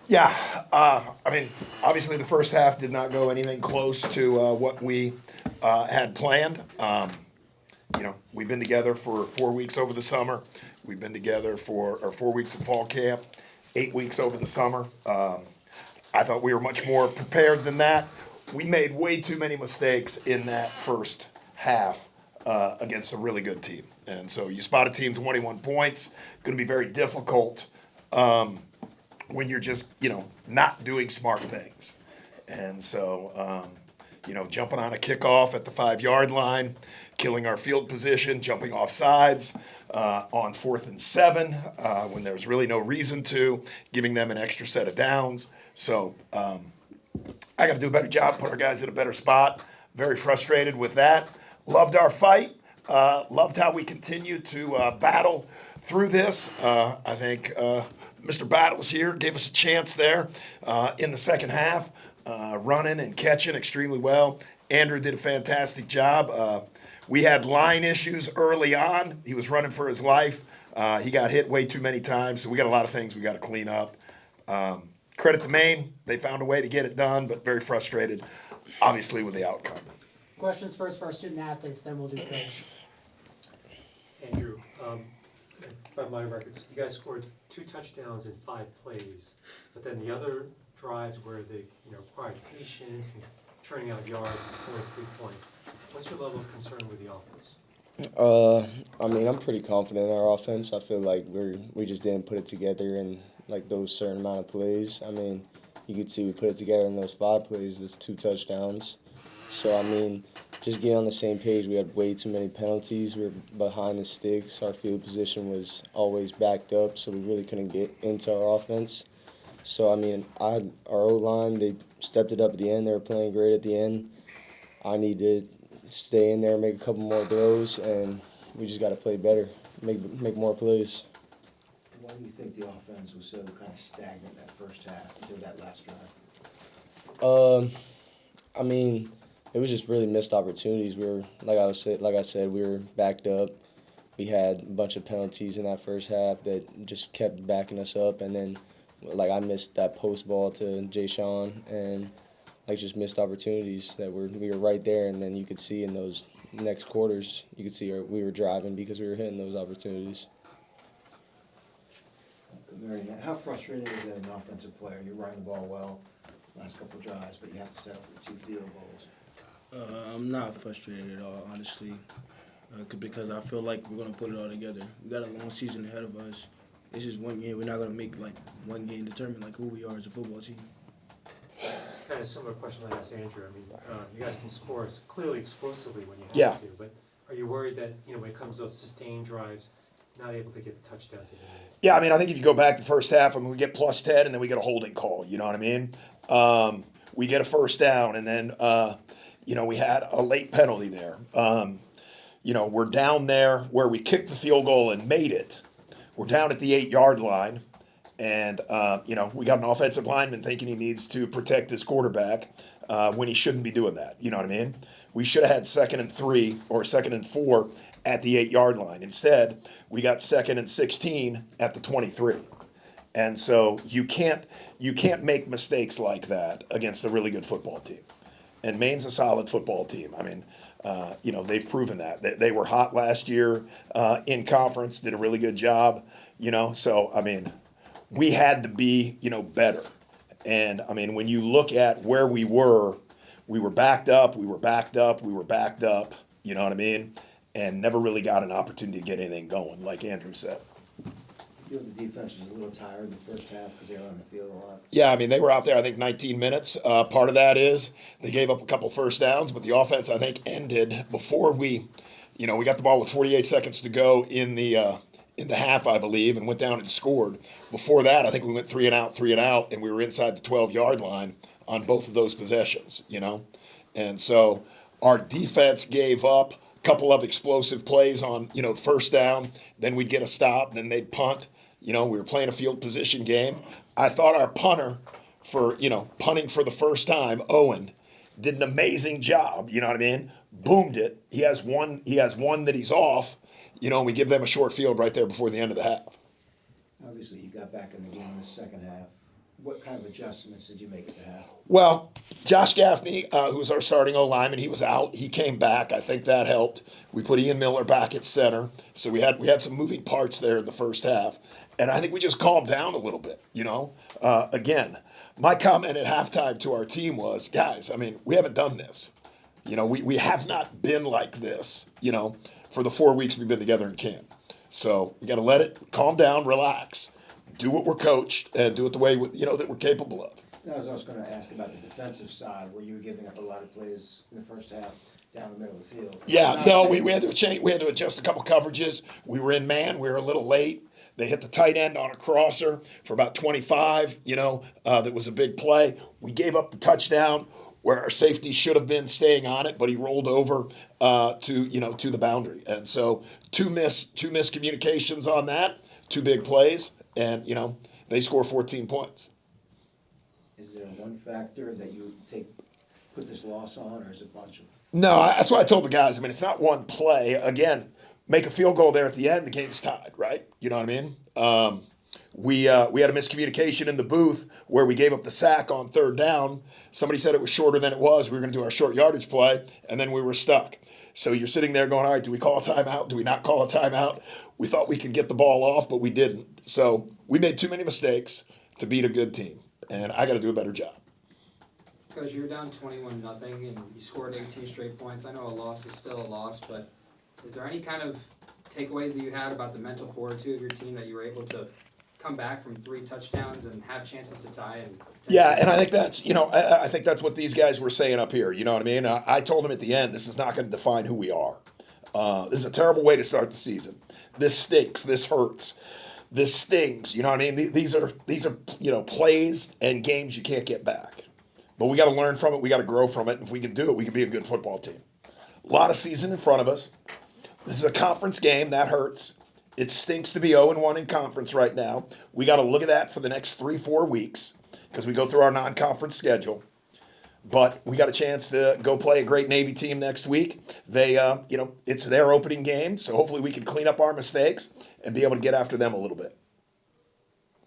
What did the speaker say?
Yeah, I mean, obviously the first half did not go anything close to what we had planned. We've been together for 4 weeks over the summer. We've been together for or 4 weeks of fall camp, 8 weeks over the summer. I thought we were much more prepared than that. We made way too many mistakes in that first half against a really good team. And so you spot a team 21 points, going to be very difficult when you're just, not doing smart things. And so, jumping on a kickoff at the 5 yard line, killing our field position, jumping off sides on 4th and 7 when there's really no reason to, giving them an extra set of downs. So I got to do a better job, put our guys in a better spot. Very frustrated with that. Loved our fight. Loved how we continued to battle through this. I think Mr. Battles here gave us a chance there in the second half, running and catching extremely well. Andrew did a fantastic job. We had line issues early on. He was running for his life. He got hit way too many times, so we got a lot of things we got to clean up. Credit to Maine. They found a way to get it done, but very frustrated, obviously, with the outcome. Questions first for our student athletes, then we'll do coach. Andrew, by my records, you guys scored 2 touchdowns in 5 plays, but then the other drives where they required patience and turning out yards, only 3 points. What's your level of concern with the offense? I'm pretty confident in our offense. I feel like we just didn't put it together in like those certain amount of plays. I mean, you could see we put it together in those 5 plays. That's 2 touchdowns. So just getting on the same page. We had way too many penalties. We were behind the sticks. Our field position was always backed up, so we really couldn't get into our offense. So our O-line, they stepped it up at the end. They were playing great at the end. I need to stay in there, make a couple more throws, and we just got to play better, make more plays. Why do you think the offense was so kind of stagnant that first half until that last drive? It was just really missed opportunities. We were, like I said, we were backed up. We had a bunch of penalties in that first half that just kept backing us up, and then, I missed that post ball to Jay Sean, and just missed opportunities that we were right there, and then you could see in those next quarters, you could see we were driving because we were hitting those opportunities. Mary, how frustrating is it as an offensive player? You're running the ball well last couple of drives, but you have to settle for 2 field goals. I'm not frustrated at all, honestly, because I feel like we're going to put it all together. We got a long season ahead of us. This is 1 year. We're not going to make one game determine who we are as a football team. Kind of similar question I asked Andrew. You guys can score clearly explosively when you have to, but are you worried that when it comes to those sustained drives, not able to get the touchdowns that you need? Yeah, I think if you go back to the first half, we get +10 and then we get a holding call. You know what I mean? We get a first down and then, we had a late penalty there. We're down there where we kicked the field goal and made it. We're down at the 8-yard line. And, we got an offensive lineman thinking he needs to protect his quarterback when he shouldn't be doing that. You know what I mean? We should have had 2nd and 3 or 2nd and 4 at the 8-yard line. Instead, we got 2nd and 16 at the 23. And so you can't make mistakes like that against a really good football team. And Maine's a solid football team. They've proven that. They were hot last year in conference, did a really good job, So, we had to be, better. And, when you look at where we were backed up, you know what I mean? And never really got an opportunity to get anything going, like Andrew said. You feel the defense was a little tired in the first half because they were on the field a lot? Yeah, they were out there, I think, 19 minutes. Part of that is they gave up a couple first downs, but the offense, I think, ended before we got the ball with 48 seconds to go in the half, I believe, and went down and scored. Before that, I think we went 3 and out, and we were inside the 12-yard line on both of those possessions, And so our defense gave up a couple of explosive plays on, first down. Then we'd get a stop. Then they'd punt. We were playing a field position game. I thought our punter for, punting for the first time, Owen, did an amazing job. You know what I mean? Boomed it. He has one that he's off. And we give them a short field right there before the end of the half. Obviously, you got back in the game in the second half. what kind of adjustments did you make at the half? Well, Josh Gaffney, who was our starting O-lineman, he was out. He came back. I think that helped. We put Ian Miller back at center, so we had some moving parts there in the first half, and I think we just calmed down a little bit. Again, my comment at halftime to our team was, guys, I mean, we haven't done this. We have not been like this. For the 4 weeks we've been together in camp. So we got to let it calm down, relax, do what we're coached, and do it the way that we're capable of. I was also gonna ask about the defensive side, where you were giving up a lot of plays in the first half down the middle of the field. Yeah, no, we had to change. We had to adjust a couple coverages. We were in man. We were a little late. They hit the tight end on a crosser for about 25. That was a big play. We gave up the touchdown where our safety should have been staying on it, but he rolled over to the boundary. And so two miscommunications on that. Two big plays, and they score 14 points. Is there one factor that you put this loss on, or is it a bunch of? No, that's what I told the guys. I mean, it's not one play. Again, make a field goal there at the end, the game's tied, right? You know what I mean? We had a miscommunication in the booth where we gave up the sack on third down. Somebody said it was shorter than it was. We were going to do our short yardage play, and then we were stuck. So you're sitting there going, all right, do we call a timeout? Do we not call a timeout? We thought we could get the ball off, but we didn't. So we made too many mistakes to beat a good team, and I got to do a better job. Because you're down 21-0 and you scored 18 straight points. I know a loss is still a loss, but is there any kind of takeaways that you had about the mental fortitude of your team that you were able to come back from 3 touchdowns and have chances to tie? Yeah, and I think that's I think that's what these guys were saying up here. You know what I mean? I told them at the end, this is not going to define who we are. This is a terrible way to start the season. This stinks. This hurts. This stings. You know what I mean? These are plays and games you can't get back. But we got to learn from it. We got to grow from it. And if we can do it, we can be a good football team. A lot of season in front of us. This is a conference game. That hurts. It stinks to be 0-1 in conference right now. We got to look at that for the next 3-4 weeks because we go through our non-conference schedule. But we got a chance to go play a great Navy team next week. They, it's their opening game, so hopefully we can clean up our mistakes and be able to get after them a little bit.